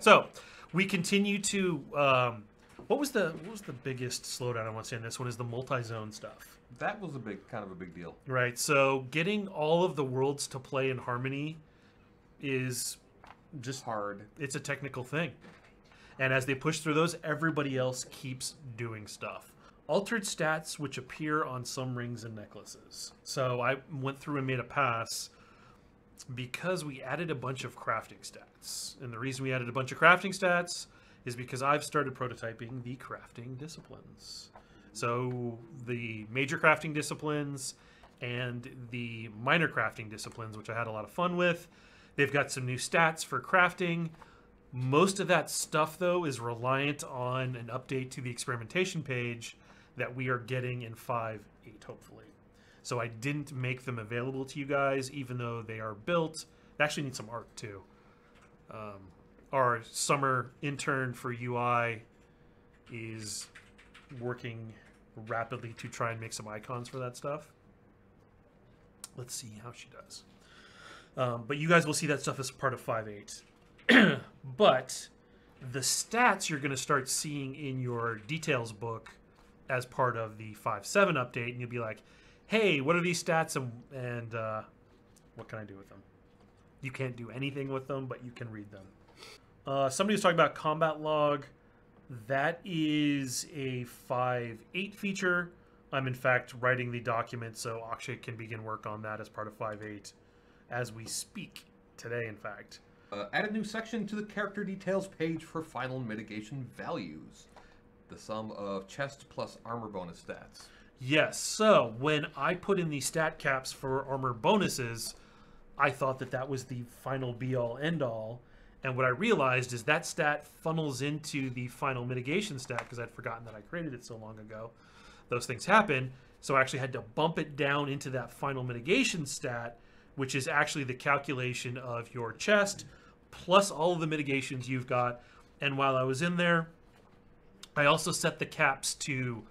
So we continue to. What was the biggest slowdown I want to say on this one is the multi-zone stuff. That was kind of a big deal. Right. So getting all of the worlds to play in harmony is just hard. It's a technical thing. And as they push through those, everybody else keeps doing stuff. Altered stats which appear on some rings and necklaces. So I went through and made a pass because we added a bunch of crafting stats. And the reason we added a bunch of crafting stats is because I've started prototyping the crafting disciplines. So the major crafting disciplines and the minor crafting disciplines, which I had a lot of fun with. They've got some new stats for crafting. Most of that stuff, though, is reliant on an update to the experimentation page that we are getting in 5.8, hopefully. So I didn't make them available to you guys, even though they are built. They actually need some art, too. Our summer intern for UI is working rapidly to try and make some icons for that stuff. Let's see how she does. But you guys will see that stuff as part of 5.8. But the stats you're going to start seeing in your details book as part of the 5.7 update, and you'll be like, hey, what are these stats and what can I do with them? You can't do anything with them, but you can read them. Somebody was talking about combat log. That is a 5.8 feature. I'm in fact writing the document so Akshay can begin work on that as part of 5.8 as we speak today, in fact. Add a new section to the character details page for final mitigation values. The sum of chest plus armor bonus stats. Yes, so when I put in the stat caps for armor bonuses, I thought that that was the final be-all, end-all. And what I realized is that stat funnels into the final mitigation stat because I'd forgotten that I created it so long ago. Those things happen. So I actually had to bump it down into that final mitigation stat, which is actually the calculation of your chest plus all of the mitigations you've got. And while I was in there, I also set the caps to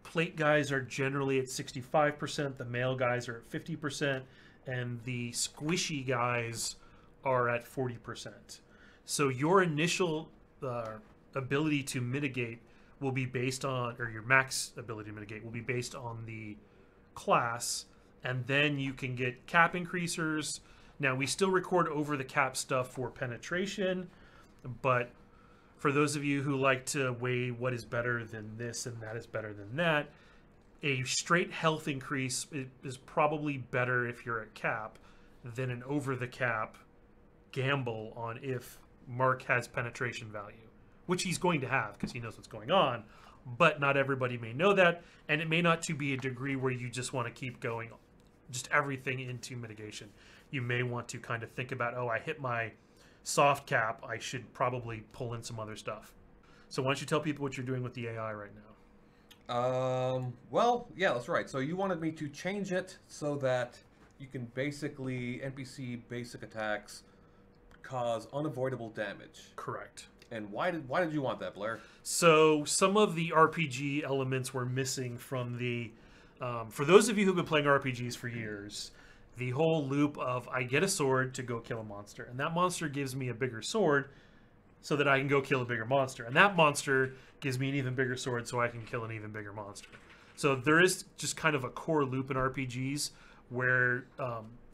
plate guys are generally at 65%, the male guys are at 50%, and the squishy guys are at 40%. So your initial ability to mitigate will be based on, or your max ability to mitigate will be based on the class, and then you can get cap increasers. Now, we still record over the cap stuff for penetration, but for those of you who like to weigh what is better than this and that is better than that, a straight health increase is probably better if you're at cap than an over the cap gamble on if Mark has penetration value, which he's going to have because he knows what's going on, but not everybody may know that, and it may not to be a degree where you just want to keep going just everything into mitigation. You may want to kind of think about, oh, I hit my soft cap, I should probably pull in some other stuff. So why don't you tell people what you're doing with the AI right now? Well, yeah, that's right. So you wanted me to change it so that you can basically, NPC basic attacks cause unavoidable damage. Correct. And why did you want that, Blair? So some of the RPG elements were missing from the, for those of you who've been playing RPGs for years, the whole loop of I get a sword to go kill a monster, and that monster gives me a bigger sword so that I can go kill a bigger monster, and that monster gives me an even bigger sword so I can kill an even bigger monster. So there is just kind of a core loop in RPGs where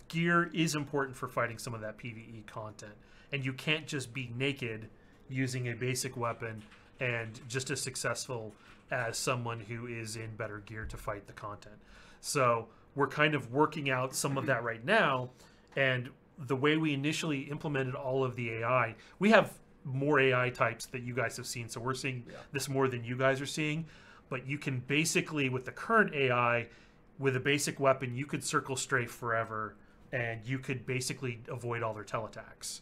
gear is important for fighting some of that PvE content, and you can't just be naked using a basic weapon and just as successful as someone who is in better gear to fight the content. So we're kind of working out some of that right now, and the way we initially implemented all of the AI, we have more AI types that you guys have seen, so we're seeing this more than you guys are seeing, but you can basically, with the current AI, with a basic weapon, you could circle strafe forever, and you could basically avoid all their teleattacks.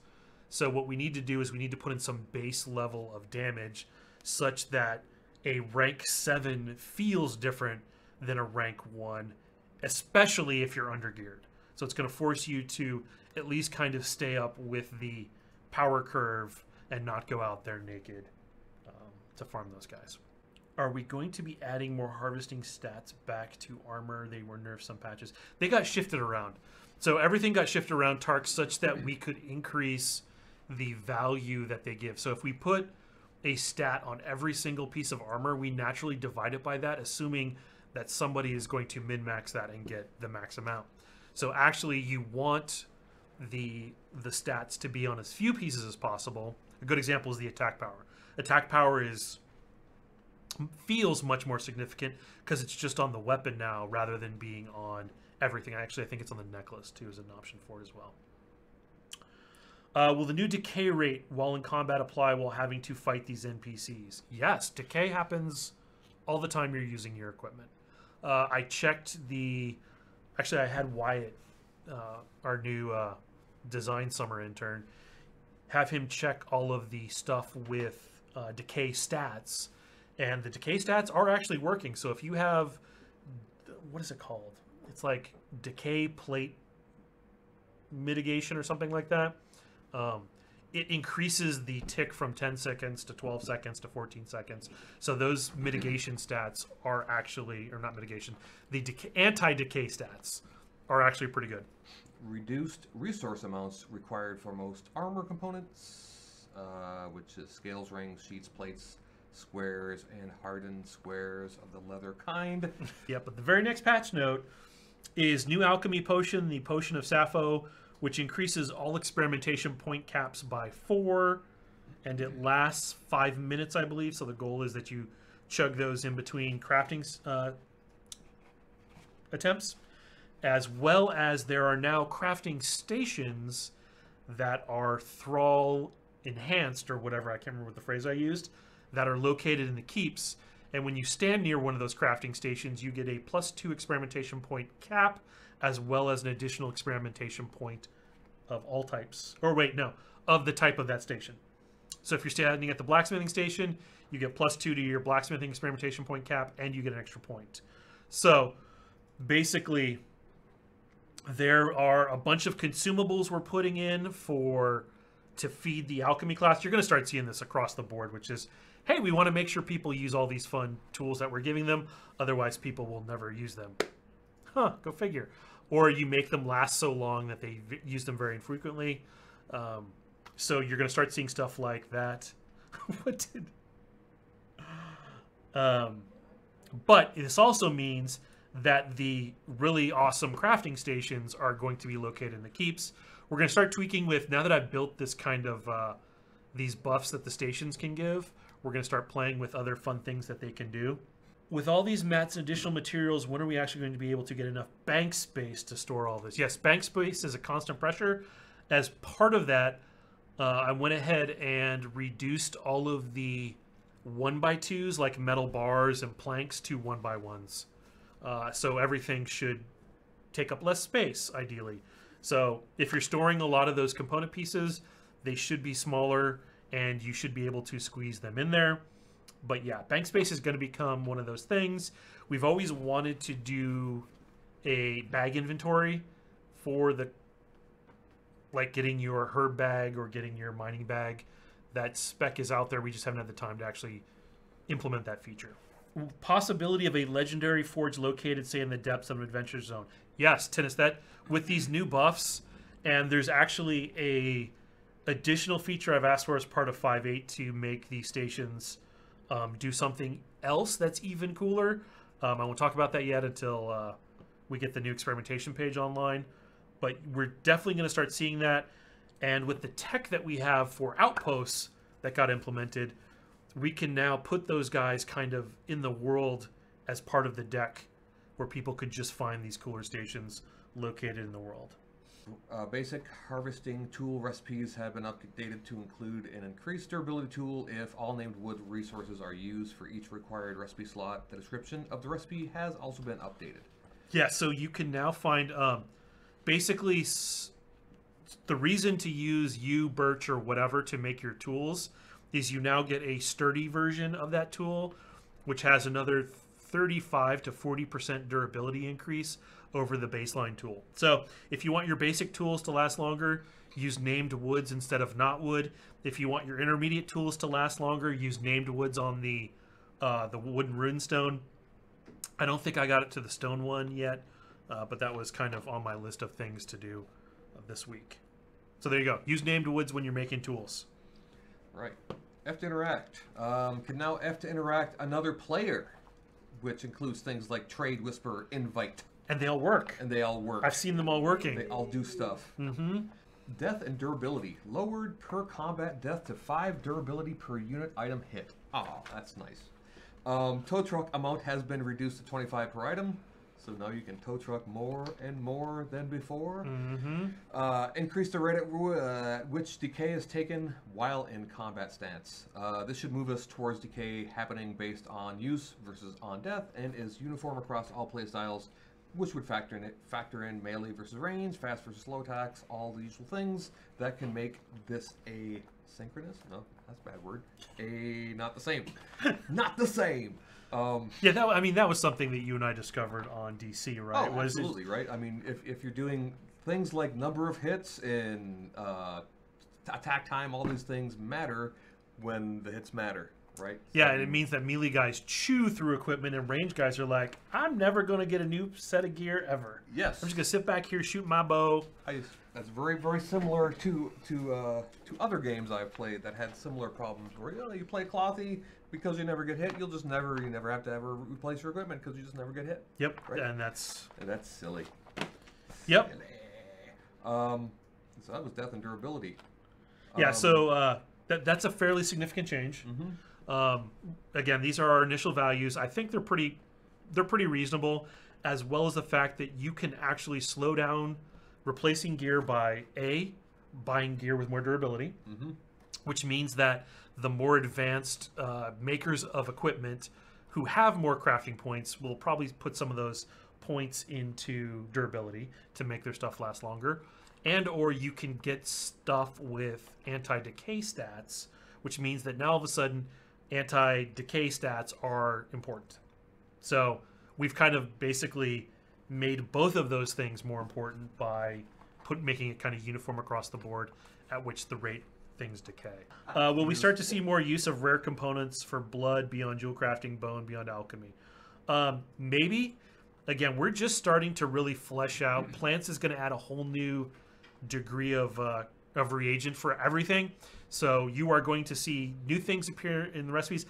So what we need to do is we need to put in some base level of damage such that a rank 7 feels different than a rank 1, especially if you're undergeared. So it's going to force you to at least kind of stay up with the power curve and not go out there naked to farm those guys. Are we going to be adding more harvesting stats back to armor? They were nerfed some patches. They got shifted around. So everything got shifted around, Tark, such that we could increase the value that they give. So if we put a stat on every single piece of armor, we naturally divide it by that, assuming that somebody is going to min-max that and get the max amount. So actually you want the stats to be on as few pieces as possible. A good example is the attack power. Attack power feels much more significant because it's just on the weapon now rather than being on everything. Actually, I think it's on the necklace too as an option for it as well. Will the new decay rate while in combat apply while having to fight these NPCs? Yes, decay happens all the time you're using your equipment. I checked actually I had Wyatt, our new design summer intern, have him check all of the stuff with decay stats, and the decay stats are actually working. So if you have, what is it called? It's like decay plate mitigation or something like that. It increases the tick from 10 seconds to 12 seconds to 14 seconds. So those mitigation stats are actually, or not mitigation, the anti-decay stats are actually pretty good. Reduced resource amounts required for most armor components, which is scales, rings, sheets, plates, squares, and hardened squares of the leather kind. Yeah, but the very next patch note is new alchemy potion, the Potion of Sappho, which increases all experimentation point caps by 4, and it lasts 5 minutes, I believe. So the goal is that you chug those in between crafting attempts, as well as there are now crafting stations that are thrall enhanced, or whatever, I can't remember what the phrase I used, that are located in the keeps. And when you stand near one of those crafting stations, you get a +2 experimentation point cap, as well as an additional experimentation point of all types. Or wait, no, of the type of that station. So if you're standing at the blacksmithing station, you get +2 to your blacksmithing experimentation point cap, and you get an extra point. So basically, there are a bunch of consumables we're putting in to feed the alchemy class. You're going to start seeing this across the board, which is, hey, we want to make sure people use all these fun tools that we're giving them. Otherwise, people will never use them. Huh, go figure. Or you make them last so long that they use them very infrequently. So you're going to start seeing stuff like that. But this also means that the really awesome crafting stations are going to be located in the keeps. We're going to start tweaking with, now that I've built this kind of, these buffs that the stations can give, we're going to start playing with other fun things that they can do. With all these mats and additional materials, when are we actually going to be able to get enough bank space to store all this? Yes, bank space is a constant pressure. As part of that, I went ahead and reduced all of the 1x2s, like metal bars and planks, to 1x1s. So everything should take up less space, ideally. So if you're storing a lot of those component pieces, they should be smaller, and you should be able to squeeze them in there. But yeah, bank space is going to become one of those things. We've always wanted to do a bag inventory for like getting your herb bag or getting your mining bag. That spec is out there. We just haven't had the time to actually implement that feature. Possibility of a legendary forge located, say, in the depths of an adventure zone. Yes, Tennis, that with these new buffs, and there's actually a additional feature I've asked for as part of 5.8 to make these stations do something else that's even cooler. I won't talk about that yet until we get the new experimentation page online, but we're definitely going to start seeing that. And with the tech that we have for outposts that got implemented, we can now put those guys kind of in the world as part of the deck, where people could just find these cooler stations located in the world. Basic harvesting tool recipes have been updated to include an increased durability tool if all named wood resources are used for each required recipe slot. The description of the recipe has also been updated. Yeah, so you can now find basically the reason to use yew, birch, or whatever to make your tools is you now get a sturdy version of that tool, which has another 35 to 40% durability increase over the baseline tool. So if you want your basic tools to last longer, use named woods instead of not wood. If you want your intermediate tools to last longer, use named woods on the wooden runestone. I don't think I got it to the stone one yet, but that was kind of on my list of things to do this week. So there you go. Use named woods when you're making tools. Right. F to interact. Can now F to interact another player, which includes things like trade, whisper, invite. And they all work. And they all work. I've seen them all working. They all do stuff. Mm-hmm. Death and durability. Lowered per combat death to 5 durability per unit item hit. Oh, that's nice. Tow truck amount has been reduced to 25 per item. So now you can tow truck more and more than before. Mm-hmm. Increase the rate at which decay is taken while in combat stance. This should move us towards decay happening based on use versus on death, and is uniform across all playstyles, which would factor in melee versus range, fast versus slow attacks, all the usual things that can make this asynchronous. No, that's a bad word. Not the same. Not the same. Yeah, that was something that you and I discovered on DC, right? Oh, absolutely, right? I mean, if you're doing things like number of hits and attack time, all these things matter when the hits matter, right? Yeah, and it means that melee guys chew through equipment, and range guys are like, I'm never going to get a new set of gear ever. Yes. I'm just going to sit back here, shoot my bow. That's very, very similar to other games I've played that had similar problems where, you play clothy because you never get hit. You never have to ever replace your equipment because you just never get hit. Yep, right? and that's silly. Yep. Silly. So that was death and durability. Yeah, so that's a fairly significant change. Mm-hmm. Again, these are our initial values. I think they're pretty reasonable, as well as the fact that you can actually slow down replacing gear by buying gear with more durability, mm-hmm. which means that the more advanced makers of equipment who have more crafting points will probably put some of those points into durability to make their stuff last longer. And or you can get stuff with anti-decay stats, which means that now all of a sudden anti-decay stats are important. So we've kind of basically made both of those things more important by making it kind of uniform across the board at which the rate things decay. Will we start to see more use of rare components for blood beyond jewel crafting, bone beyond alchemy? Maybe. Again, we're just starting to really flesh out. Plants is going to add a whole new degree of reagent for everything. So you are going to see new things appear in the recipes.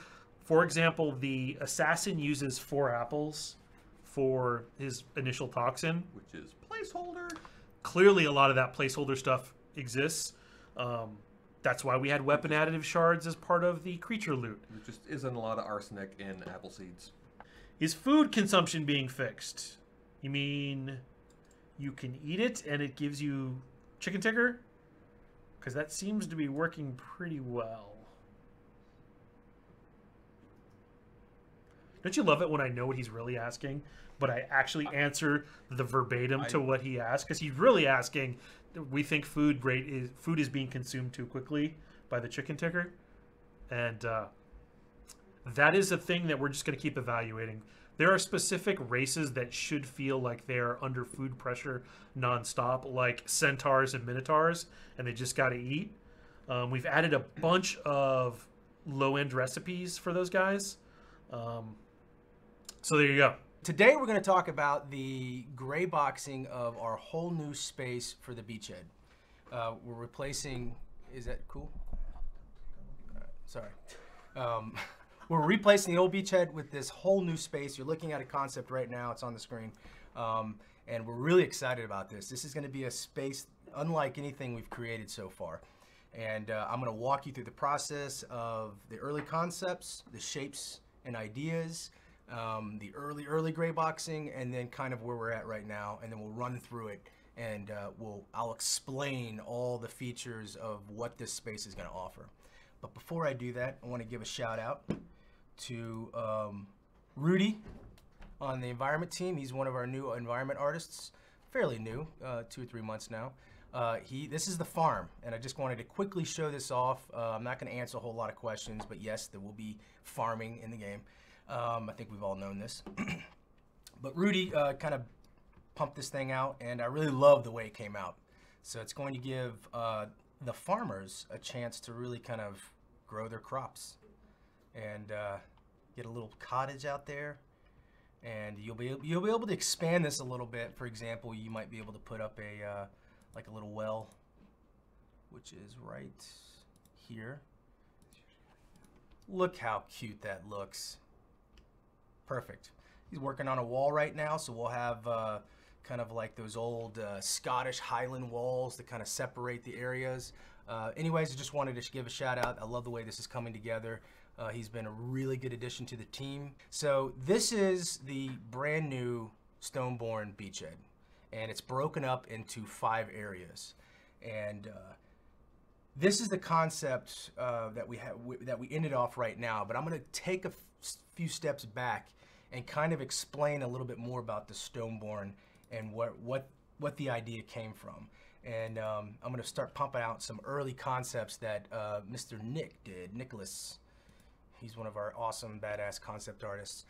For example, the assassin uses 4 apples for his initial toxin, which is placeholder. Clearly, a lot of that placeholder stuff exists. That's why we had weapon additive shards as part of the creature loot. There just isn't a lot of arsenic in apple seeds. Is food consumption being fixed? You mean you can eat it and it gives you chicken ticker? Because that seems to be working pretty well. Don't you love it when I know what he's really asking, but I actually answer the verbatim to what he asked? Because he's really asking, we think food is being consumed too quickly by the chicken ticker. And that is a thing that we're just going to keep evaluating. There are specific races that should feel like they're under food pressure nonstop, like centaurs and minotaurs, and they just got to eat. We've added a bunch of low-end recipes for those guys. So there you go. Today we're going to talk about the gray boxing of our whole new space for the Beachhead. We're replacing, is that cool? Sorry. We're replacing the old Beachhead with this whole new space. You're looking at a concept right now. It's on the screen. And we're really excited about this. This is going to be a space unlike anything we've created so far. And I'm going to walk you through the process of the early concepts, the shapes and ideas, the early gray boxing, and then kind of where we're at right now. And then we'll run through it, and I'll explain all the features of what this space is going to offer. But before I do that, I want to give a shout out to Rudy on the environment team. He's one of our new environment artists, fairly new, 2 or 3 months now. This is the farm, and I just wanted to quickly show this off. I'm not going to answer a whole lot of questions, but yes, there will be farming in the game. I think we've all known this. But Rudy kind of pumped this thing out, and I really love the way it came out. So it's going to give the farmers a chance to really kind of grow their crops and get a little cottage out there. And you'll be able to expand this a little bit. For example, you might be able to put up a like a little well which is right here. Look how cute that looks. Perfect. He's working on a wall right now, so we'll have kind of like those old Scottish Highland walls that kind of separate the areas. Anyways, I just wanted to give a shout out. I love the way this is coming together. He's been a really good addition to the team. So this is the brand new Stoneborn Beachhead, and it's broken up into 5 areas. And this is the concept that we ended off right now, but I'm going to take a few steps back and kind of explain a little bit more about the Stoneborn and what the idea came from. And I'm going to start pumping out some early concepts that Mr. Nicholas. He's one of our awesome, badass concept artists.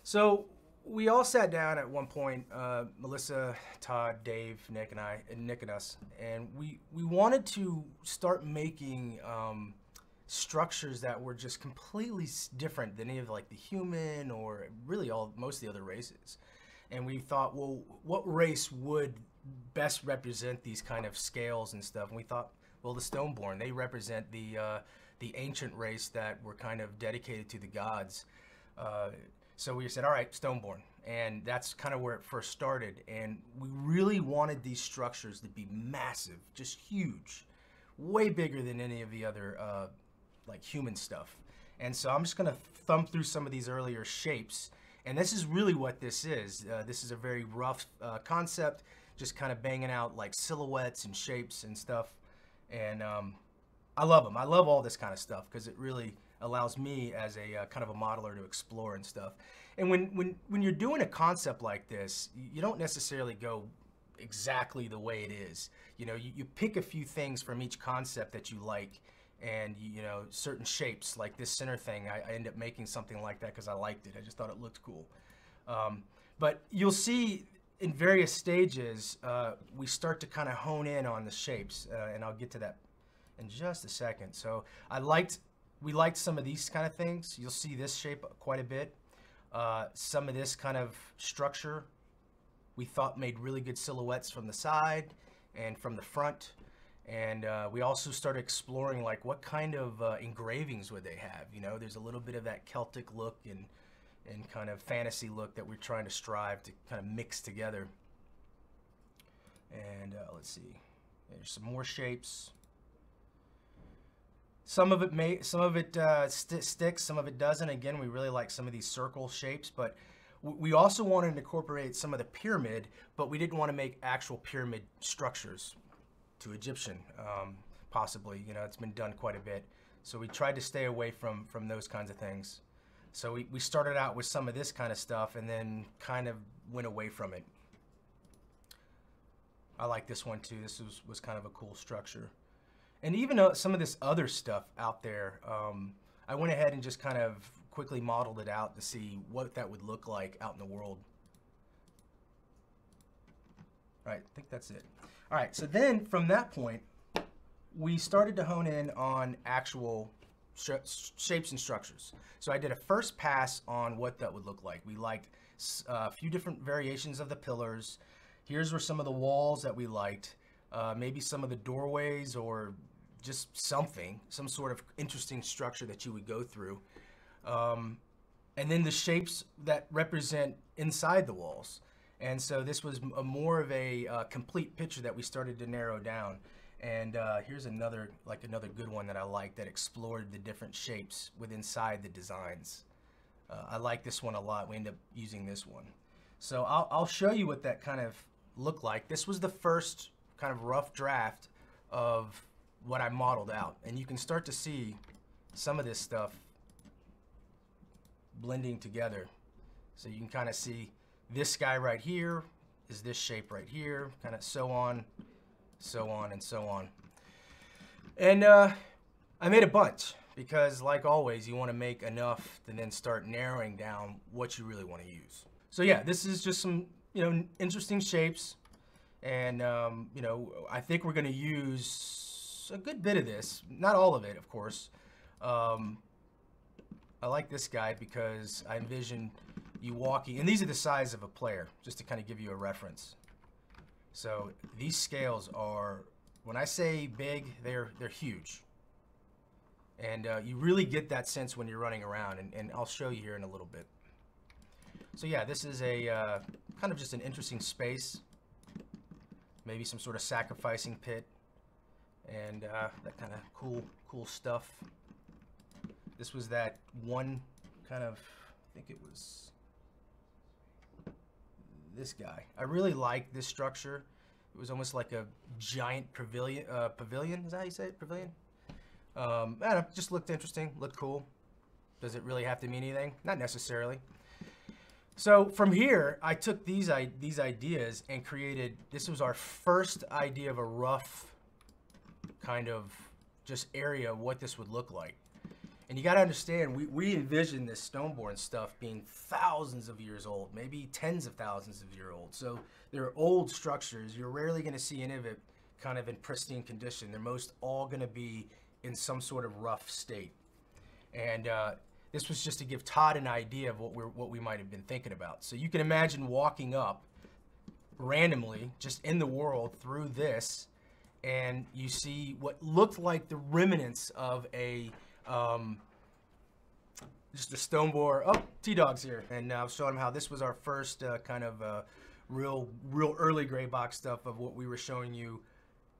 So we all sat down at one point, Melissa, Todd, Dave, Nick, and us, and we wanted to start making structures that were just completely different than any of like the human or really most of the other races. And we thought, well, what race would best represent these kind of scales and stuff? And we thought, well, the Stoneborn, they represent the ancient race that were kind of dedicated to the gods. So we said, all right, Stoneborn. And that's kind of where it first started. And we really wanted these structures to be massive, just huge, way bigger than any of the other like human stuff. And so I'm just gonna thumb through some of these earlier shapes. And this is really what this is. This is a very rough concept, just kind of banging out like silhouettes and shapes and stuff. And I love them. I love all this kind of stuff because it really allows me as a kind of a modeler to explore and stuff. And when you're doing a concept like this, you don't necessarily go exactly the way it is. You know, you pick a few things from each concept that you like, and you know, certain shapes like this center thing, I end up making something like that because I liked it. I just thought it looked cool. But you'll see in various stages, we start to kind of hone in on the shapes, and I'll get to that in just a second. So we liked some of these kind of things. You'll see this shape quite a bit. Some of this kind of structure we thought made really good silhouettes from the side and from the front. And we also started exploring like what kind of engravings would they have. You know, there's a little bit of that Celtic look and kind of fantasy look that we're trying to strive to kind of mix together. And let's see, there's some more shapes. Some of it sticks, some of it doesn't. Again, we really like some of these circle shapes, but we also wanted to incorporate some of the pyramid, but we didn't want to make actual pyramid structures to Egyptian, possibly. You know, it's been done quite a bit. So we tried to stay away from those kinds of things. So we started out with some of this kind of stuff and then kind of went away from it. I like this one too. This was kind of a cool structure. And even some of this other stuff out there, I went ahead and just kind of quickly modeled it out to see what that would look like out in the world. All right, I think that's it. All right, so then from that point, we started to hone in on actual shapes and structures. So I did a first pass on what that would look like. We liked a few different variations of the pillars. Here's where some of the walls that we liked. Maybe some of the doorways or just some sort of interesting structure that you would go through. And then the shapes that represent inside the walls. And so this was more of a complete picture that we started to narrow down. And here's another good one that I like that explored the different shapes inside the designs. I like this one a lot. We end up using this one. So I'll show you what that kind of looked like. This was the first kind of rough draft of what I modeled out. And you can start to see some of this stuff blending together. So you can kind of see this guy right here is this shape right here, kind of so on, and so on. And I made a bunch because, like always, you want to make enough to then start narrowing down what you really want to use. So yeah, this is just some, you know, interesting shapes. And, you know, I think we're going to use a good bit of this. Not all of it, of course. I like this guy because I envision you walking, and these are the size of a player, just to kind of give you a reference. So these scales were When I say big, they're huge. And you really get that sense when you're running around, and I'll show you here in a little bit. So yeah, this is a kind of just an interesting space. Maybe some sort of sacrificing pit, and that kind of cool stuff. This was that one kind of, I think it was this guy. I really like this structure. It was almost like a giant pavilion. Pavilion, is that how you say it? Pavilion? I don't know, just looked interesting, looked cool. Does it really have to mean anything? Not necessarily. So from here, I took these ideas and created, this was our first idea of a rough kind of just area of what this would look like. And you got to understand, we envision this Stoneborn stuff being thousands of years old, maybe tens of thousands of years old. So they're old structures. You're rarely going to see any of it kind of in pristine condition. They're most all going to be in some sort of rough state. And this was just to give Todd an idea of what we might have been thinking about. So you can imagine walking up randomly, just in the world, through this, and you see what looked like the remnants of a just a Stoneborn. Oh, T-Dog's here, and I was showing him how this was our first kind of real early gray box stuff of what we were showing you,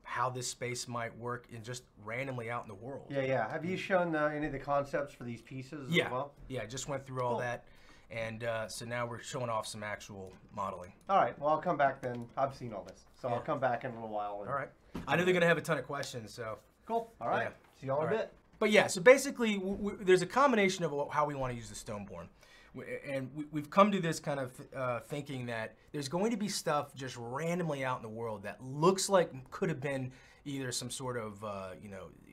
how this space might work in just randomly out in the world. Yeah. Have you shown any of the concepts for these pieces as well? Yeah, I just went through all that, and so now we're showing off some actual modeling. All right, well, I'll come back then. I've seen all this, so I'll come back in a little while. All right. I know they're going to have a ton of questions, so. Cool. All right. Yeah. See y'all in a bit. But yeah, so basically, there's a combination of how we want to use the Stoneborn. And we've come to this kind of thinking that there's going to be stuff just randomly out in the world that looks like could have been either some sort of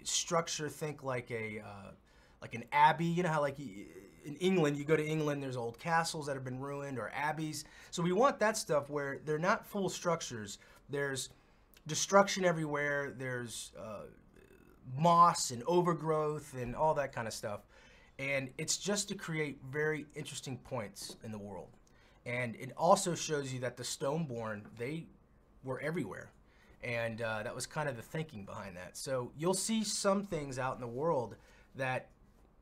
structure. Think like an abbey. You know how like in England, you go to England, there's old castles that have been ruined, or abbeys. So we want that stuff where they're not full structures. There's destruction everywhere. There's moss and overgrowth and all that kind of stuff. And it's just to create very interesting points in the world. And it also shows you that the Stoneborn, they were everywhere. And that was kind of the thinking behind that. So you'll see some things out in the world that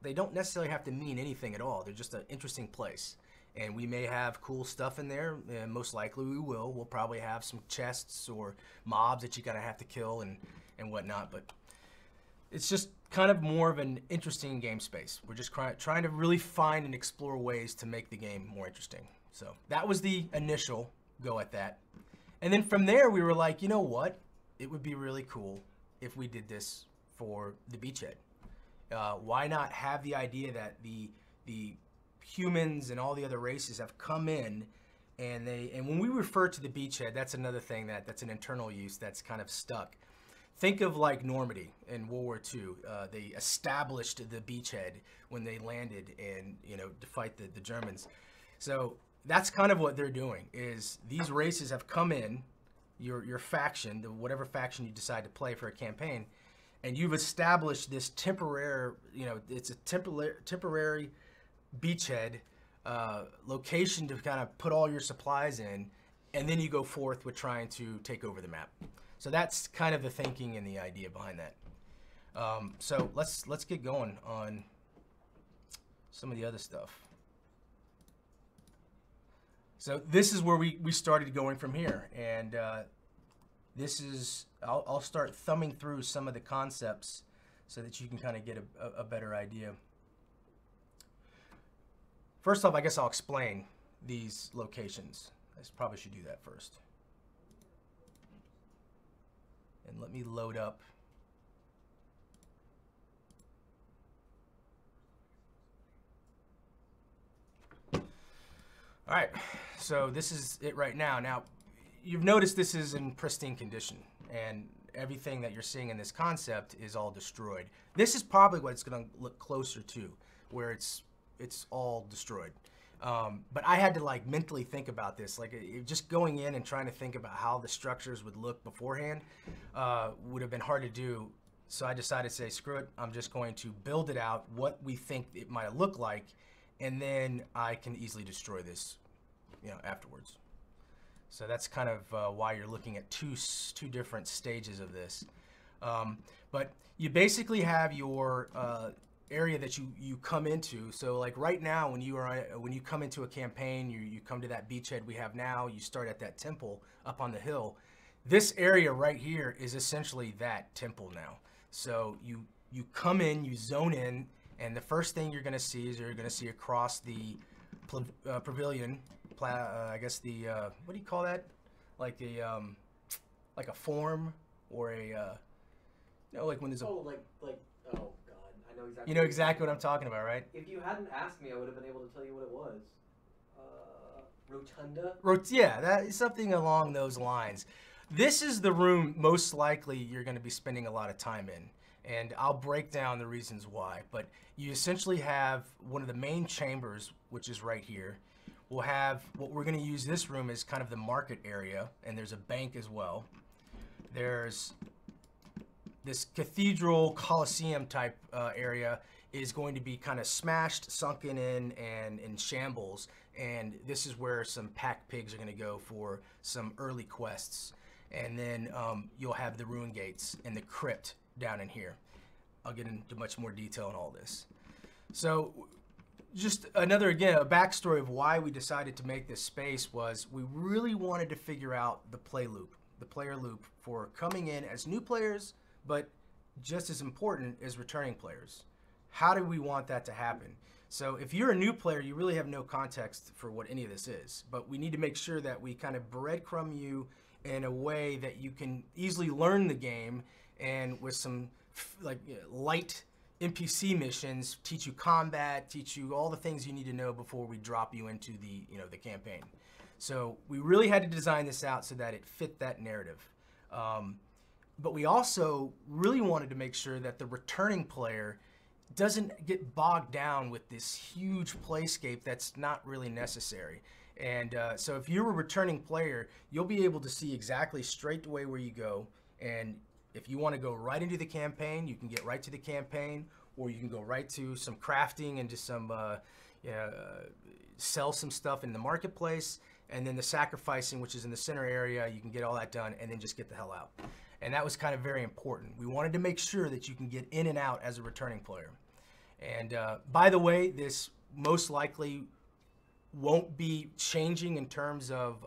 they don't necessarily have to mean anything at all. They're just an interesting place. And we may have cool stuff in there, and most likely we will. We'll probably have some chests or mobs that you're gonna have to kill and whatnot. But it's just kind of more of an interesting game space. We're just trying to really find and explore ways to make the game more interesting. So that was the initial go at that. And then from there, we were like, you know what? It would be really cool if we did this for the Beachhead. Why not have the idea that the humans and all the other races have come in, and when we refer to the Beachhead, that's another thing that's an internal use that's kind of stuck. Think of like Normandy in World War II. They established the Beachhead when they landed and to fight the Germans. So that's kind of what they're doing. Is these races have come in, your faction, whatever faction you decide to play for a campaign, and you've established this temporary, it's a temporary beachhead location to kind of put all your supplies in, and then you go forth with trying to take over the map. So that's kind of the thinking and the idea behind that. So let's get going on some of the other stuff. So this is where we started going from here, and this is I'll start thumbing through some of the concepts so that you can kind of get a better idea. First off, I guess I'll explain these locations. I probably should do that first. And let me load up. All right, so this is it right now. Now, you've noticed this is in pristine condition, and everything that you're seeing in this concept is all destroyed. This is probably what it's going to look closer to, where it's all destroyed. But I had to like mentally think about this, like just going in and trying to think about how the structures would look beforehand would have been hard to do. So I decided to say, screw it, I'm just going to build it out, what we think it might look like, and then I can easily destroy this, afterwards. So that's kind of why you're looking at two different stages of this. But you basically have your area that you come into. So like right now, when you come into a campaign, you come to that beachhead we have now. You start at that temple up on the hill. This area right here is essentially that temple now. So you come in, you zone in, and the first thing you're going to see is you're going to see across the pavilion. I guess the what do you call that? Like a form or a like when there's a oh god, I know exactly. You know exactly what I'm talking about, right? If you hadn't asked me, I would have been able to tell you what it was. Rotunda. Yeah, that is something along those lines. This is the room most likely you're going to be spending a lot of time in, and I'll break down the reasons why. But you essentially have one of the main chambers, which is right here. We'll have what we're going to use this room as kind of the market area, and there's a bank as well. There's this cathedral coliseum type area is going to be kind of smashed, sunken in, and in shambles. And this is where some pack pigs are going to go for some early quests. And then you'll have the ruin gates and the crypt down in here. I'll get into much more detail on all this. So just another, again, a backstory of why we decided to make this space was we really wanted to figure out the play loop, the player loop for coming in as new players, but just as important as returning players. How do we want that to happen? So if you're a new player, you really have no context for what any of this is, but we need to make sure that we kind of breadcrumb you in a way that you can easily learn the game, and with some like light NPC missions, teach you combat, teach you all the things you need to know before we drop you into the the campaign. So we really had to design this out so that it fit that narrative. But we also really wanted to make sure that the returning player doesn't get bogged down with this huge playscape that's not really necessary. And so if you're a returning player, you'll be able to see exactly straight away where you go. And if you want to go right into the campaign, you can get right to the campaign, or you can go right to some crafting and just some sell some stuff in the marketplace. And then the sacrificing, which is in the center area, you can get all that done and then just get the hell out. And that was kind of very important. We wanted to make sure that you can get in and out as a returning player. And by the way, this most likely won't be changing in terms of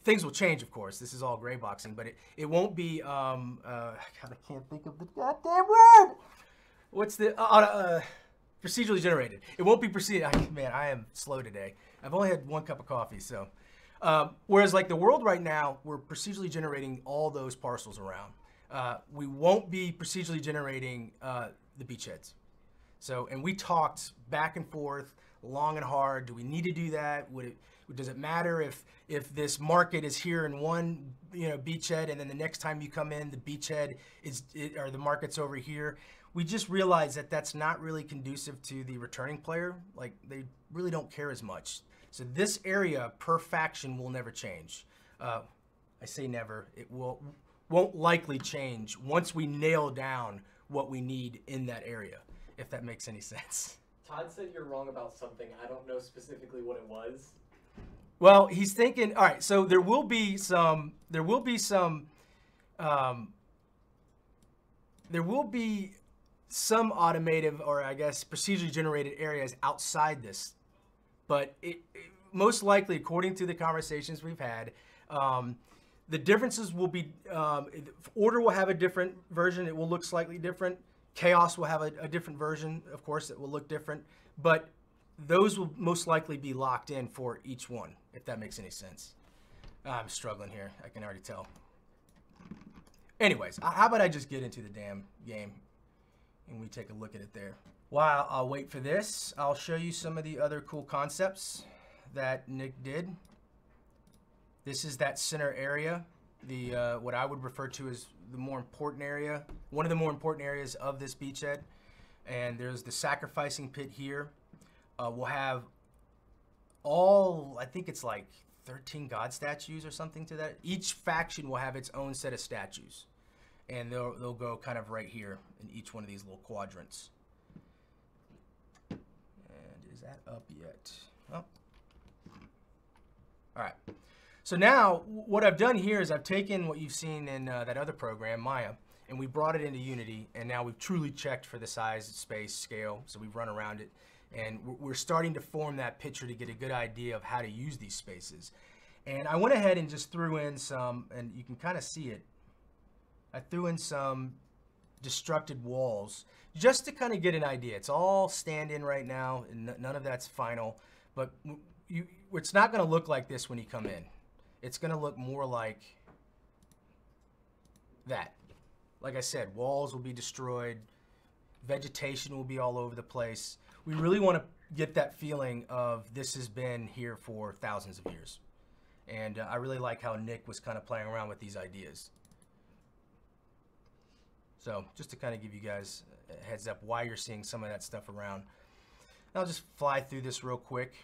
things will change, of course. This is all gray boxing, but it won't be God, I can't think of the goddamn word. What's the procedurally generated? It won't be man, I am slow today. I've only had one cup of coffee, so whereas like the world right now, we're procedurally generating all those parcels around. We won't be procedurally generating the beachheads. So, and we talked back and forth, long and hard. Do we need to do that? Does it matter if this market is here in one beachhead, and then the next time you come in, the beachhead or the market's over here? We just realized that that's not really conducive to the returning player. Like, they really don't care as much. So this area per faction will never change. I say never. It won't likely change once we nail down what we need in that area, if that makes any sense. Todd said you're wrong about something. I don't know specifically what it was. Well, he's thinking, all right, so there will be some automated, or I guess procedurally generated areas outside this, but it most likely, according to the conversations we've had, the differences will be, Order will have a different version. It will look slightly different. Chaos will have a different version, of course, that will look different, but those will most likely be locked in for each one, if that makes any sense. I'm struggling here, I can already tell. Anyways, how about I just get into the damn game and we take a look at it there. While I'll wait for this, I'll show you some of the other cool concepts that Nick did. This is that center area, the what I would refer to as the more important area, one of the more important areas of this beachhead. And there's the sacrificing pit here. We'll have all, I think it's like 13 god statues or something to that. Each faction will have its own set of statues, and they'll go kind of right here in each one of these little quadrants. And is that up yet? Oh. All right. So now what I've done here is I've taken what you've seen in that other program, Maya, and we brought it into Unity, and now we've truly checked for the size, space, scale, so we've run around it, and we're starting to form that picture to get a good idea of how to use these spaces. And I went ahead and just threw in some, and you can kind of see it, I threw in some destructed walls just to kind of get an idea. It's all stand-in right now, and none of that's final, but it's not going to look like this when you come in. It's going to look more like that. Like I said, walls will be destroyed, vegetation will be all over the place. We really want to get that feeling of this has been here for thousands of years. And I really like how Nick was kind of playing around with these ideas. So just to kind of give you guys a heads up why you're seeing some of that stuff around. I'll just fly through this real quick,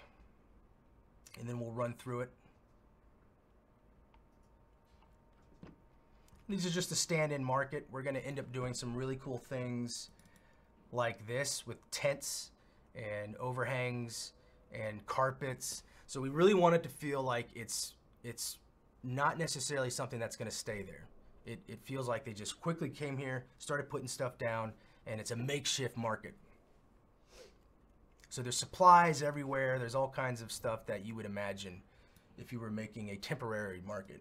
and then we'll run through it. These are just a stand-in market. We're going to end up doing some really cool things like this with tents and overhangs and carpets. So we really want it to feel like it's not necessarily something that's going to stay there. It feels like they just quickly came here, started putting stuff down, and it's a makeshift market. So there's supplies everywhere. There's all kinds of stuff that you would imagine if you were making a temporary market.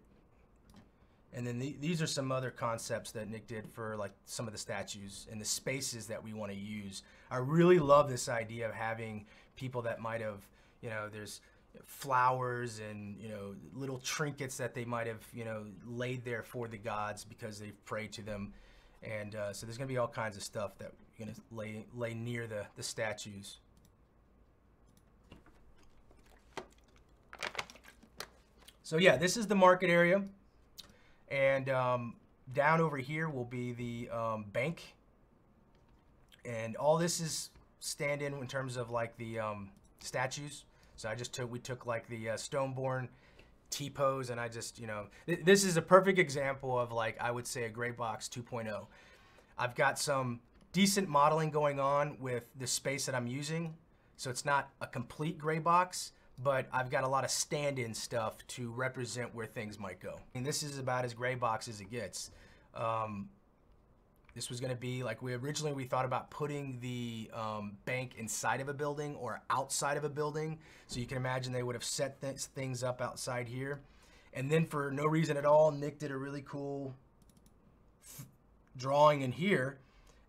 And then these are some other concepts that Nick did for like some of the statues and the spaces that we want to use. I really love this idea of having people that might have, you know, there's flowers and, you know, little trinkets that they might have, you know, laid there for the gods because they've prayed to them. And so there's going to be all kinds of stuff that you're going to lay near the statues. So yeah, this is the market area. And down over here will be the bank. And all this is stand-in in terms of like the statues. So we took like the Stoneborn T-pose, and I just, you know, this is a perfect example of like, I would say a gray box 2.0. I've got some decent modeling going on with the space that I'm using. So it's not a complete gray box, but I've got a lot of stand-in stuff to represent where things might go. And this is about as gray box as it gets. This was gonna be like, we thought about putting the bank inside of a building or outside of a building. So you can imagine they would have set things up outside here. And then for no reason at all, Nick did a really cool drawing in here.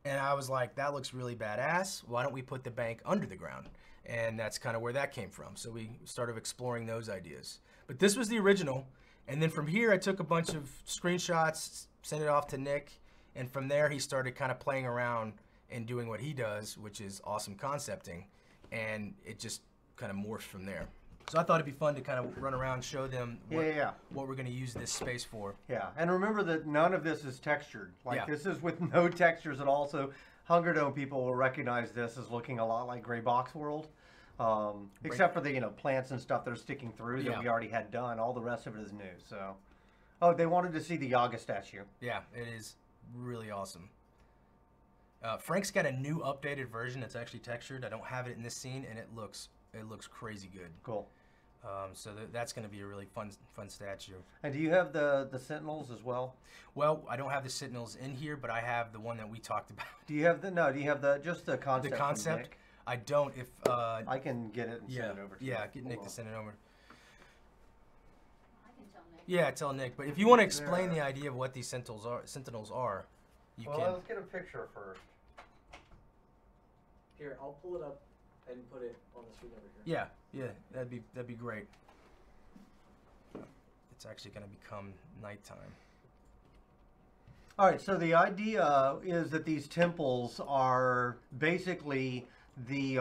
And I was like, that looks really badass. Why don't we put the bank under the ground? And that's kind of where that came from. So we started exploring those ideas. But this was the original. And then from here, I took a bunch of screenshots, sent it off to Nick. And from there, he started kind of playing around and doing what he does, which is awesome concepting. And it just kind of morphed from there. So I thought it'd be fun to kind of run around and show them what we're going to use this space for. Yeah, and remember that none of this is textured. Like, Yeah. this is with no textures at all. So Hunger Dome people will recognize this as looking a lot like Gray Box World. Except for the, you know, plants and stuff that are sticking through that we already had done. All the rest of it is new. So, oh, they wanted to see the Yaga statue. Yeah, it is really awesome. Frank's got a new updated version that's actually textured. I don't have it in this scene, and it looks crazy good. Cool. So that's going to be a really fun statue. And do you have the Sentinels as well? Well, I don't have the Sentinels in here, but I have the one that we talked about. Do you have do you have just the concept? The concept? Nick? I don't. If I can get it and send it over to you. Yeah, get Nick to send it over. I can tell Nick. Yeah, tell Nick. But if you want to explain the idea of what these Sentinels are, you can. Let's get a picture first. Here, I'll pull it up and put it on the screen over here. Yeah, that'd be great. It's actually going to become nighttime. All right, so the idea is that these temples are basically the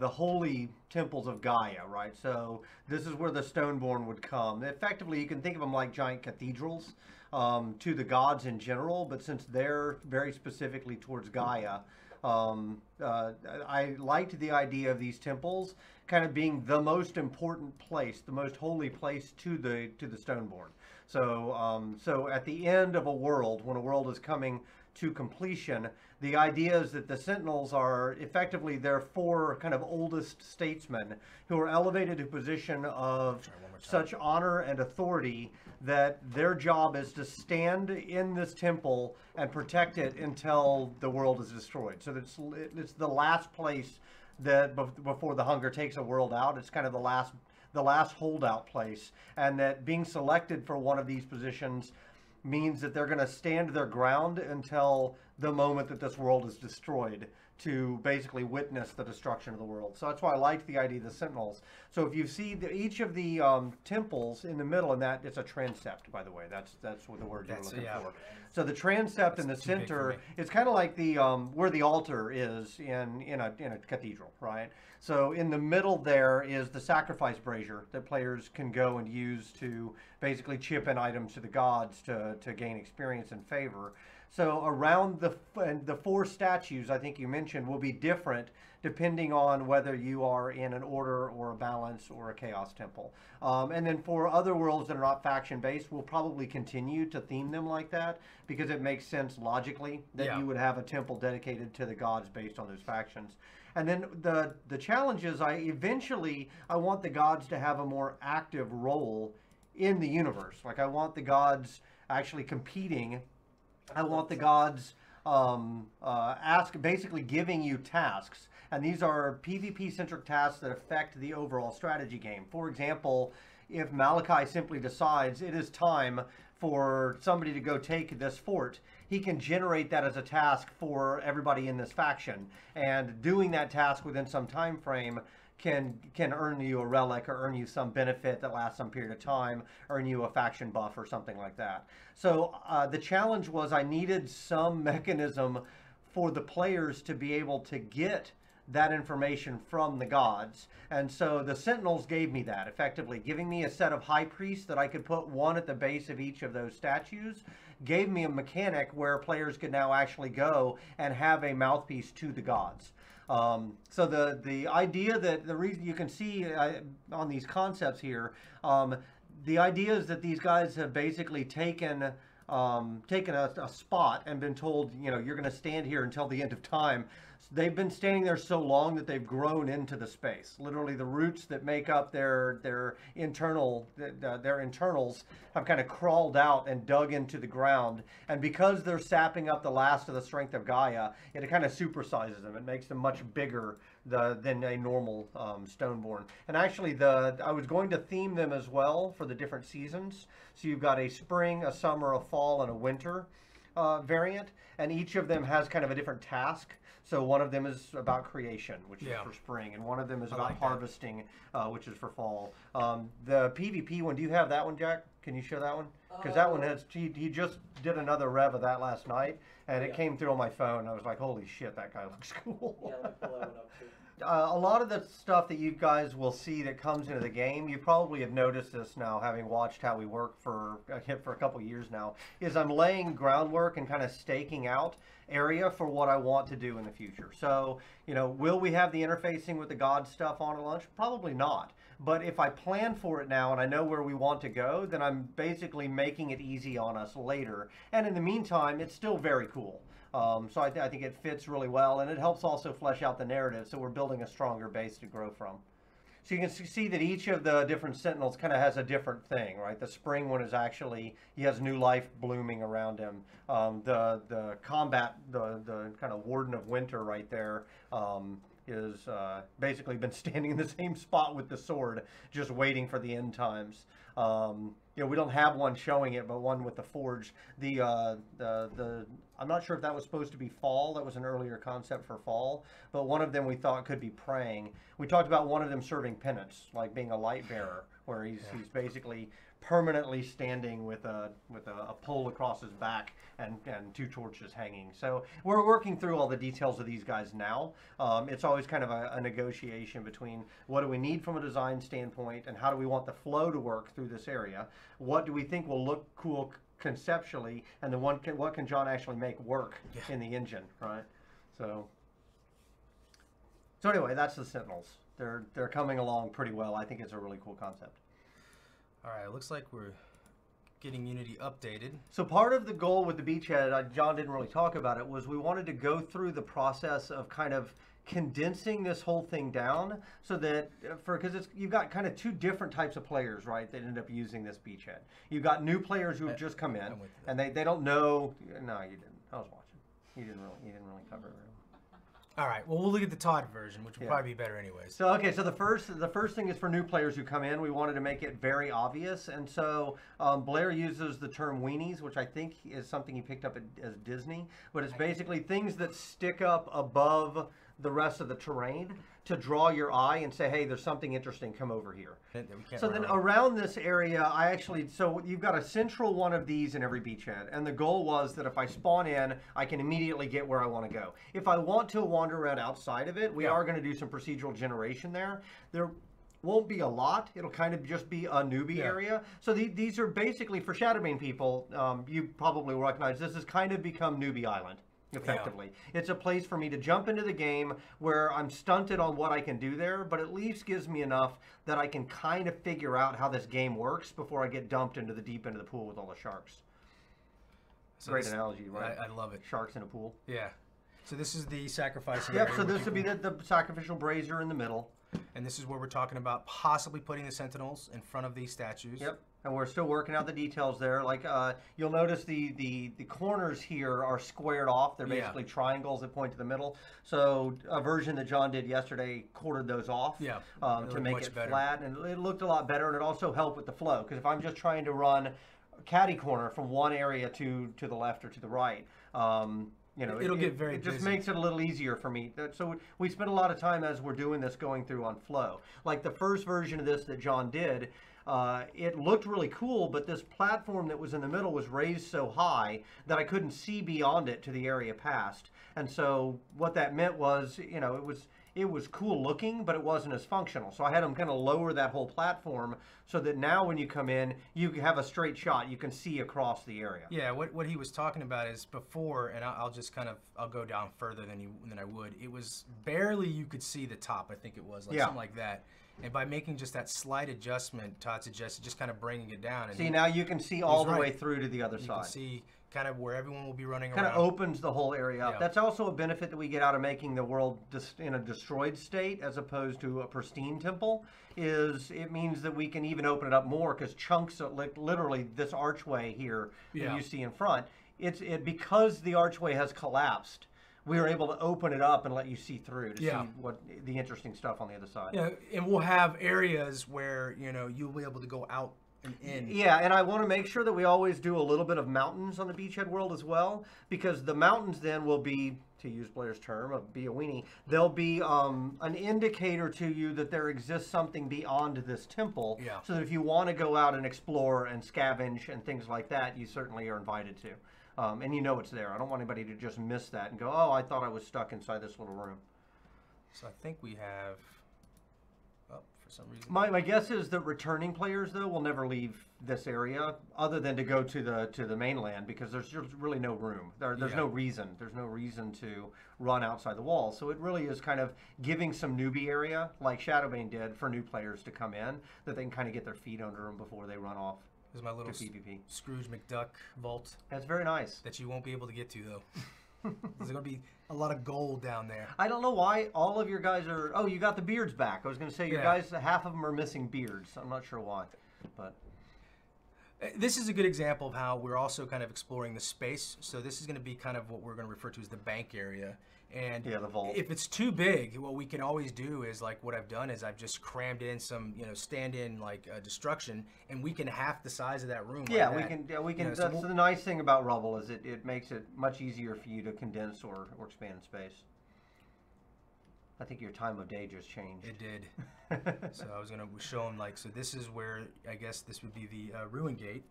holy temples of Gaia, right? So this is where the Stoneborn would come. Effectively, you can think of them like giant cathedrals to the gods in general, but since they're very specifically towards Gaia, I liked the idea of these temples kind of being the most important place, the most holy place to the Stoneborn. So, so at the end of a world, when a world is coming to completion. The idea is that the Sentinels are effectively their 4 kind of oldest statesmen who are elevated to a position of such honor and authority that their job is to stand in this temple and protect it until the world is destroyed. So it's the last place that before the hunger takes a world out. It's kind of the last holdout place, and that being selected for one of these positions means that they're going to stand their ground until the moment that this world is destroyed, to basically witness the destruction of the world. So that's why I liked the idea of the Sentinels. So if you see each of the temples in the middle, and that it's a transept, by the way. That's what the word you're looking for. So the transept in the center is kind of like the where the altar is in a cathedral, right? So in the middle there is the sacrifice brazier that players can go and use to basically chip in items to the gods to gain experience and favor. So around the 4 statues I think you mentioned will be different depending on whether you are in an order or a balance or a chaos temple. And then for other worlds that are not faction based, we'll probably continue to theme them like that because it makes sense logically that you would have a temple dedicated to the gods based on those factions. And then the challenge is eventually I want the gods to have a more active role in the universe. Like I want the gods actually competing. I want the gods basically giving you tasks, and these are PvP-centric tasks that affect the overall strategy game. For example, if Malachi simply decides it is time for somebody to go take this fort, he can generate that as a task for everybody in this faction, and doing that task within some time frame can earn you a relic or earn you some benefit that lasts some period of time, earn you a faction buff or something like that. So the challenge was I needed some mechanism for the players to be able to get that information from the gods. And so the Sentinels gave me that, effectively giving me a set of high priests that I could put one at the base of each of those statues, gave me a mechanic where players could now actually go and have a mouthpiece to the gods. So the idea that the reason you can see on these concepts here, the idea is that these guys have basically taken a spot and been told, you know, you're going to stand here until the end of time. They've been standing there so long that they've grown into the space. Literally, the roots that make up their internals have kind of crawled out and dug into the ground. And because they're sapping up the last of the strength of Gaia, it kind of supersizes them. It makes them much bigger than a normal Stoneborn. And actually, I was going to theme them as well for the different seasons. So you've got a spring, a summer, a fall, and a winter variant. And each of them has kind of a different task. So one of them is about creation, which is for spring, and one of them is about harvesting, which is for fall. The PvP one, do you have that one, Jack? Can you show that one? Because that one has, he just did another rev of that last night, and it came through on my phone. I was like, holy shit, that guy looks cool. Yeah, let me pull that one up too. A lot of the stuff that you guys will see that comes into the game, you probably have noticed this now, having watched how we work for a couple years now, is I'm laying groundwork and kind of staking out area for what I want to do in the future. So, you know, will we have the interfacing with the God stuff on at launch? Probably not. But if I plan for it now and I know where we want to go, then I'm basically making it easy on us later. And in the meantime, it's still very cool. So I think it fits really well, and it helps also flesh out the narrative, so we're building a stronger base to grow from. So you can see that each of the different Sentinels kind of has a different thing, right? The spring one is actually, he has new life blooming around him. The combat, the kind of Warden of Winter right there, is basically been standing in the same spot with the sword, just waiting for the end times. You know, we don't have one showing it, but one with the forge. I'm not sure if that was supposed to be fall. That was an earlier concept for fall, but one of them we thought could be praying. We talked about one of them serving penance, like being a light bearer, where he's basically permanently standing with a pole across his back and 2 torches hanging. So we're working through all the details of these guys now. It's always kind of a negotiation between what do we need from a design standpoint and how do we want the flow to work through this area. What do we think will look cool conceptually, and then what can John actually make work in the engine, right? So anyway, that's the Sentinels. They're coming along pretty well. I think it's a really cool concept. All right, it looks like we're getting Unity updated. So part of the goal with the Beachhead, John didn't really talk about it, was we wanted to go through the process of kind of condensing this whole thing down so that, because you've got kind of two different types of players, right, that end up using this Beachhead. You've got new players who have just come in, and they don't know. No, you didn't. I was watching. You didn't really cover it. All right. Well, we'll look at the Todd version, which will probably be better anyways. So okay. So the first thing is for new players who come in. We wanted to make it very obvious, and so Blair uses the term weenies, which I think is something he picked up as Disney, but it's basically things that stick up above the rest of the terrain to draw your eye and say, hey, there's something interesting, come over here. So then around this area, so you've got a central one of these in every beachhead, and the goal was that if I spawn in, I can immediately get where I want to go. If I want to wander around outside of it, we are going to do some procedural generation there. There won't be a lot. It'll kind of just be a newbie area. So these are basically, for Shadowbane people, you probably will recognize this has kind of become Newbie Island. Effectively. It's a place for me to jump into the game where I'm stunted on what I can do there, but at least gives me enough that I can kind of figure out how this game works before I get dumped into the deep end of the pool with all the sharks. So great analogy, right? I love it. Sharks in a pool. Yeah. So this is the sacrificing area. Yep, so this would be the sacrificial brazier in the middle. And this is where we're talking about possibly putting the sentinels in front of these statues. Yep. And we're still working out the details there. Like you'll notice the corners here are squared off. They're basically triangles that point to the middle. So a version that John did yesterday quartered those off to make it flat. And it looked a lot better, and it also helped with the flow. Because if I'm just trying to run catty corner from one area to the left or to the right, you know, it'll get very It just busy. makes it a little easier for me. So we spent a lot of time as we're doing this going through on flow. Like the first version of this that John did, it looked really cool, but this platform that was in the middle was raised so high that I couldn't see beyond it to the area past. And so what that meant was, you know, it was cool looking, but it wasn't as functional. So I had them kind of lower that whole platform so that now when you come in, you have a straight shot. You can see across the area. Yeah, what he was talking about is before, and I'll just kind of, I'll go down further than I would. It was barely you could see the top, I think it was, like something like that. And by making just that slight adjustment, Todd suggested just kind of bringing it down. And see, now you can see all the way through to the other side. You can see kind of where everyone will be running around. Kind of opens the whole area up. Yeah. That's also a benefit that we get out of making the world in a destroyed state as opposed to a pristine temple, is it means that we can even open it up more because chunks of, like literally this archway here that you see in front, because the archway has collapsed, we were able to open it up and let you see through to see what the interesting stuff on the other side. Yeah, and we'll have areas where, you know, you'll be able to go out and in. Yeah, and I want to make sure that we always do a little bit of mountains on the Beachhead world as well, because the mountains then will be, to use Blair's term, be a weenie, they'll be an indicator to you that there exists something beyond this temple, so that if you want to go out and explore and scavenge and things like that, you certainly are invited to. And you know it's there. I don't want anybody to just miss that and go, oh, I thought I was stuck inside this little room. So I think we have, for some reason. My guess is that returning players, though, will never leave this area other than to go to the mainland, because there's just really no room. There's no reason. There's no reason to run outside the walls. So it really is kind of giving some newbie area, like Shadowbane did, for new players to come in, that they can kind of get their feet under them before they run off. There's my little Scrooge McDuck vault. That's very nice. That you won't be able to get to, though. There's going to be a lot of gold down there. I don't know why all of your guys are... Oh, you got the beards back. I was going to say your guys, half of them are missing beards. I'm not sure why, but... This is a good example of how we're also kind of exploring the space. So this is going to be kind of what we're going to refer to as the bank area. And the vault. If it's too big, what we can always do is, like what I've done is I've just crammed in some, you know, stand-in like destruction, and we can half the size of that room. Yeah, like we can. Yeah, we can. You know, that's the nice thing about rubble, is it makes it much easier for you to condense or expand in space. I think your time of day just changed. It did. So I was going to show them, like, so this is where, I guess this would be the ruin gate,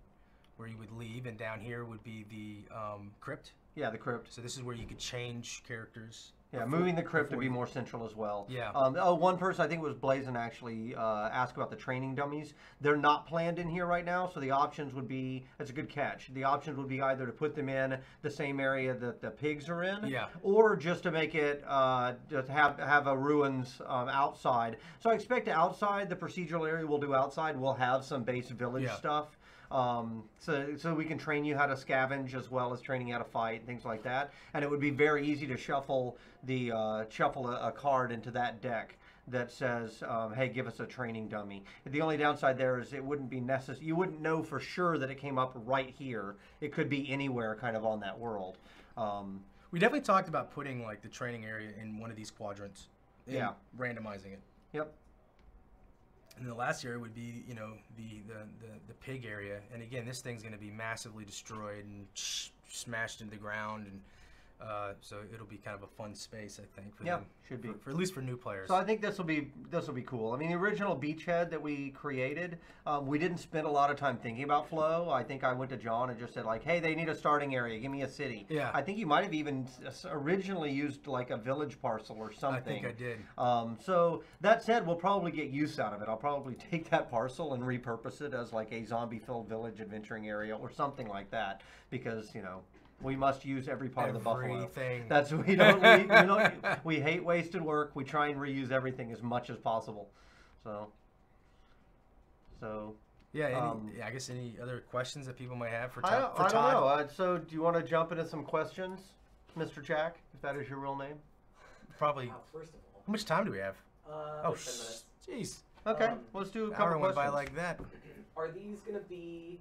where you would leave, and down here would be the crypt. Yeah, the crypt. So this is where you could change characters. Yeah, moving the crypt to be more central as well. Yeah. One person, I think it was Blazin, actually asked about the training dummies. They're not planned in here right now, so the options would be, that's a good catch, the options would be either to put them in the same area that the pigs are in, or just to make it, just have a ruins outside. So I expect outside, the procedural area we'll do outside, we'll have some base village stuff. So we can train you how to scavenge as well as training you how to fight and things like that. And it would be very easy to shuffle a card into that deck that says, hey, give us a training dummy. The only downside there is it wouldn't be necessary. You wouldn't know for sure that it came up right here. It could be anywhere kind of on that world. We definitely talked about putting like the training area in one of these quadrants. Yeah. Randomizing it. Yep. And the last area would be, you know, the pig area. And again, this thing's going to be massively destroyed and smashed into the ground, and so it'll be kind of a fun space, I think. For them, should be. For at least for new players. So I think this will be cool. I mean, the original Beachhead that we created, we didn't spend a lot of time thinking about flow. I think I went to John and just said like, hey, they need a starting area. Give me a city. Yeah. I think you might have even originally used like a village parcel or something. I think I did. So that said, we'll probably get use out of it. I'll probably take that parcel and repurpose it as like a zombie-filled village adventuring area or something like that, because, you know, we must use every part of the buffalo. Everything. That's we hate wasted work. We try and reuse everything as much as possible. So yeah. I guess any other questions that people might have for I Todd? don't know. So do you want to jump into some questions, Mr. Jack, if that is your real name? Probably. First of all, How much time do we have? oh, 10 minutes. Jeez. Okay, let's do a Hour couple went by questions. like that. Are these gonna be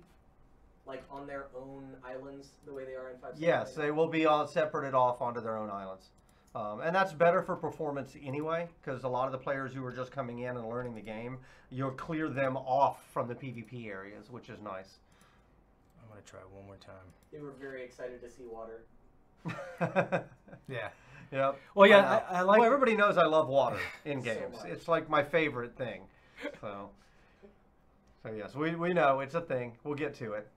like on their own islands the way they are in 5.7? Yes, they will be all separated off onto their own islands. And that's better for performance anyway, because a lot of the players who are just coming in and learning the game, you'll clear them off from the PvP areas, which is nice. I'm going to try one more time. They were very excited to see water. Yeah. Yep. Well, yeah, I like... Well, everybody knows I love water in So games. much. It's like my favorite thing. So yes, we know it's a thing. We'll get to it.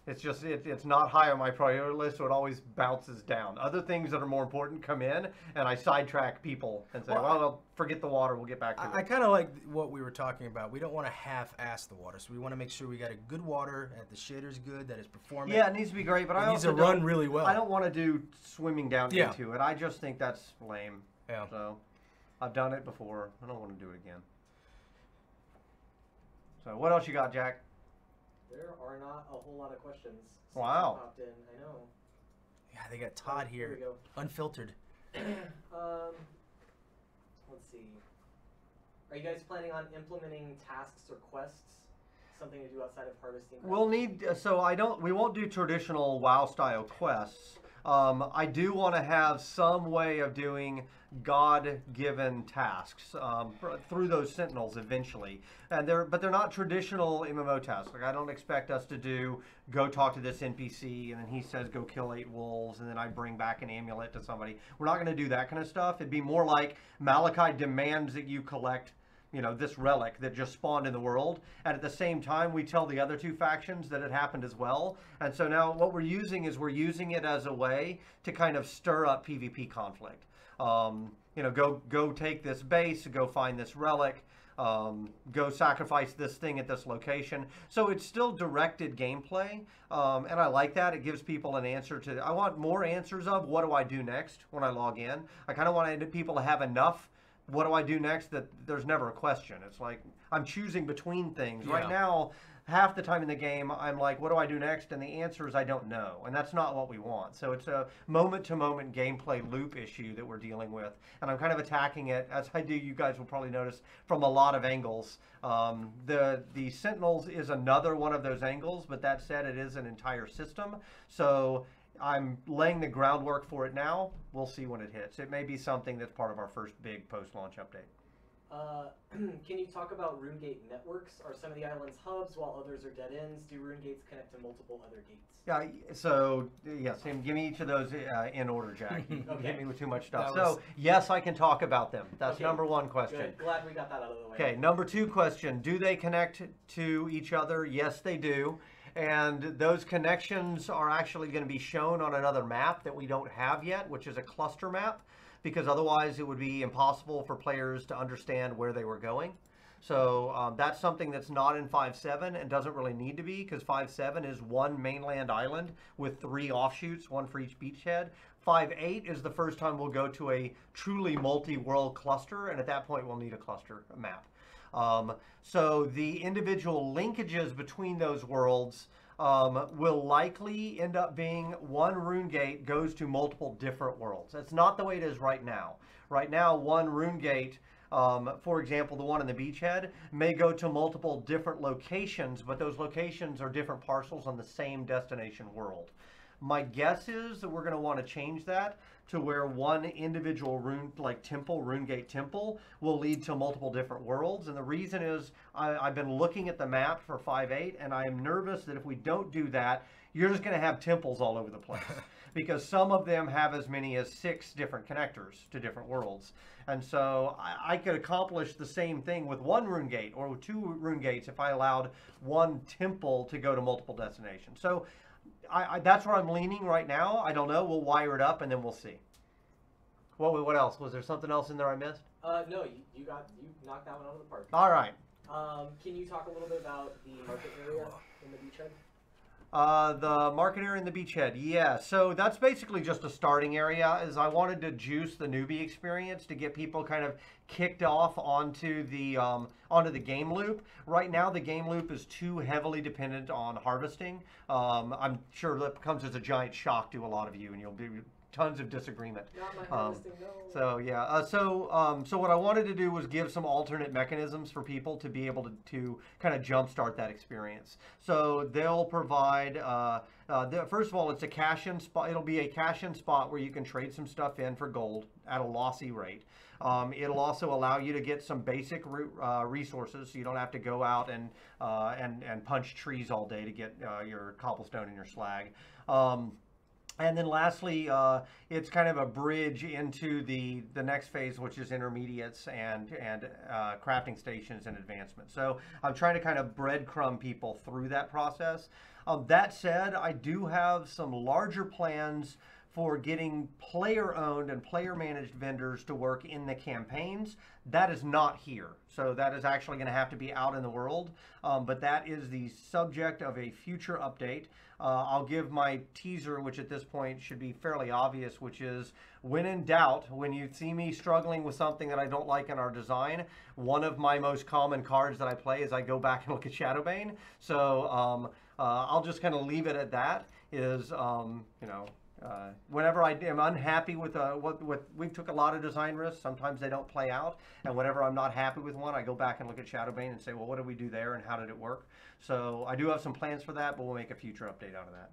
It's just it's not high on my priority list, so it always bounces down. Other things that are more important come in, and I sidetrack people and say, well, forget the water. We'll get back to it. I kind of like what we were talking about. We don't want to half-ass the water, so we want to make sure we got a good water, that the shader's good, that it's performing. Yeah, it needs to be great, but It I needs also to run really well. I don't want to do swimming down Yeah. into it. I just think that's lame. Yeah. So I've done it before. I don't want to do it again. So what else you got, Jack? There are not a whole lot of questions. since Wow. you popped in. I know. Yeah, they got Todd Here here, we go. unfiltered. Let's see. Are you guys planning on implementing tasks or quests? Something to do outside of harvesting? We'll need, so we won't do traditional WoW style quests. I do want to have some way of doing God-given tasks through those sentinels eventually, but they're not traditional MMO tasks. Like I don't expect us to go talk to this NPC and then he says go kill 8 wolves and then I bring back an amulet to somebody. We're not going to do that kind of stuff. It'd be more like Malachi demands that you collect, you know, this relic that just spawned in the world, and at the same time we tell the other 2 factions that it happened as well. And so now what we're using it as a way to kind of stir up PvP conflict. You know, go take this base, go find this relic, go sacrifice this thing at this location. So it's still directed gameplay, and I like that. It gives people an answer to, I want more answers of what do I do next when I log in. I kind of want people to have enough what do I do next that there's never a question. It's like I'm choosing between things. Yeah. Right now, half the time in the game, I'm like, what do I do next? And the answer is I don't know. And that's not what we want. So it's a moment-to-moment gameplay loop issue that we're dealing with. And I'm kind of attacking it, as I do, you guys will probably notice, from a lot of angles. The Sentinels is another one of those angles, but that said, it is an entire system. So I'm laying the groundwork for it now. We'll see when it hits. It may be something that's part of our first big post-launch update. Can you talk about RuneGate networks? Are some of the islands hubs while others are dead ends? Do RuneGates connect to multiple other gates? Yeah, so yes, give me each of those in order, Jack. You Okay. hit me with too much stuff. That was- So yes, I can talk about them. That's Okay. number 1 question. Good. Glad we got that out of the way. Okay, number 2 question. Do they connect to each other? Yes, they do. And those connections are actually going to be shown on another map that we don't have yet, which is a cluster map, because otherwise it would be impossible for players to understand where they were going. So that's something that's not in 5.7 and doesn't really need to be, because 5.7 is one mainland island with 3 offshoots, 1 for each beachhead. 5.8 is the first time we'll go to a truly multi-world cluster, and at that point we'll need a cluster map. So the individual linkages between those worlds will likely end up being one rune gate goes to multiple different worlds. That's not the way it is right now. Right now, one rune gate, for example, the one in the Beachhead, may go to multiple different locations, but those locations are different parcels on the same destination world. My guess is that we're going to want to change that to where one individual rune gate temple will lead to multiple different worlds. And the reason is I've been looking at the map for 5.8, and I am nervous that if we don't do that, you're just going to have temples all over the place. Because some of them have as many as 6 different connectors to different worlds. And so I could accomplish the same thing with one rune gate or with 2 rune gates if I allowed one temple to go to multiple destinations. So that's where I'm leaning right now. I don't know. We'll wire it up and then we'll see. What else? Was there something else in there I missed? No, you knocked that one out of the park. All right. Can you talk a little bit about the market area in the Beachhead? The market area in the Beachhead, yeah. So that's basically just a starting area. Is I wanted to juice the newbie experience to get people kind of kicked off onto the game loop. Right now, the game loop is too heavily dependent on harvesting. I'm sure that comes as a giant shock to a lot of you, and you'll be tons of disagreement. Not my harvesting, no. So yeah, so what I wanted to do was give some alternate mechanisms for people to be able to kind of jumpstart that experience. So they'll provide, first of all, it's a cash-in spot. It'll be a cash-in spot where you can trade some stuff in for gold at a lossy rate. It'll also allow you to get some basic resources, so you don't have to go out and punch trees all day to get your cobblestone and your slag. And then lastly, it's kind of a bridge into the next phase, which is intermediates and crafting stations and advancement. So I'm trying to kind of breadcrumb people through that process. That said, I do have some larger plans for getting player-owned and player-managed vendors to work in the campaigns. That is not here. So that is actually going to have to be out in the world. But that is the subject of a future update. I'll give my teaser, which at this point should be fairly obvious, which is when in doubt, when you see me struggling with something that I don't like in our design, one of my most common cards that I play is I go back and look at Shadowbane. So I'll just kind of leave it at that. Whenever I am unhappy with we took a lot of design risks, sometimes they don't play out, and whenever I'm not happy with one, I go back and look at Shadowbane and say, well, what did we do there and how did it work? So I do have some plans for that, but we'll make a future update out of that.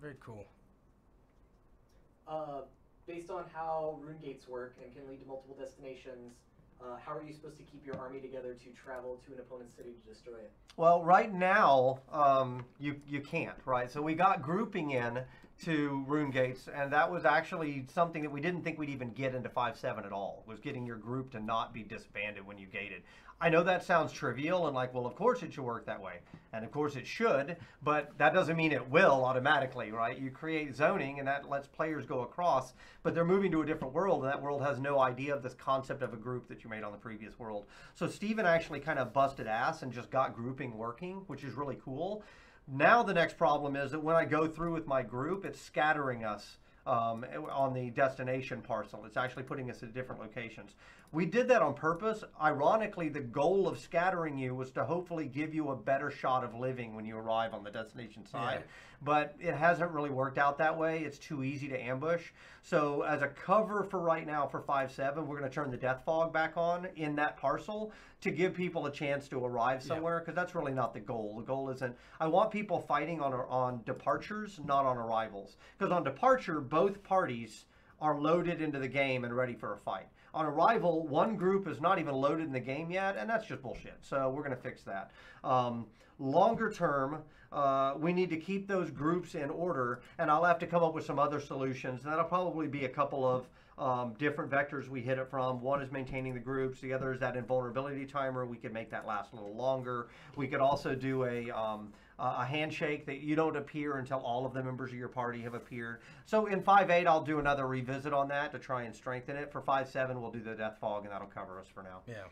Very cool. Based on how rune gates work and can lead to multiple destinations, how are you supposed to keep your army together to travel to an opponent's city to destroy it? Well, right now, you can't, right? So we got grouping in to rune gates, and that was actually something that we didn't think we'd even get into 5.7 at all, was getting your group to not be disbanded when you gated. I know that sounds trivial and like, well, of course it should work that way. And of course it should, but that doesn't mean it will automatically, right? You create zoning and that lets players go across, but they're moving to a different world, and that world has no idea of this concept of a group that you made on the previous world. So Steven actually kind of busted ass and just got grouping working, which is really cool. Now the next problem is that when I go through with my group, it's scattering us on the destination parcel. It's actually putting us at different locations. We did that on purpose. Ironically, the goal of scattering you was to hopefully give you a better shot of living when you arrive on the destination side. Yeah. But it hasn't really worked out that way. It's too easy to ambush. So as a cover for right now for 5.7, we're going to turn the death fog back on in that parcel to give people a chance to arrive somewhere, because that's really not the goal. The goal isn't, I want people fighting on departures, not on arrivals. Because on departure, both parties are loaded into the game and ready for a fight. On arrival, one group is not even loaded in the game yet, and that's just bullshit. So we're going to fix that. Longer term, we need to keep those groups in order, and I'll have to come up with some other solutions. That'll probably be a couple of different vectors we hit it from. One is maintaining the groups. The other is that invulnerability timer. We could make that last a little longer. We could also do a handshake that you don't appear until all of the members of your party have appeared. So in 5.8, I'll do another revisit on that to try and strengthen it. For 5.7, we'll do the death fog, and that'll cover us for now. Yeah.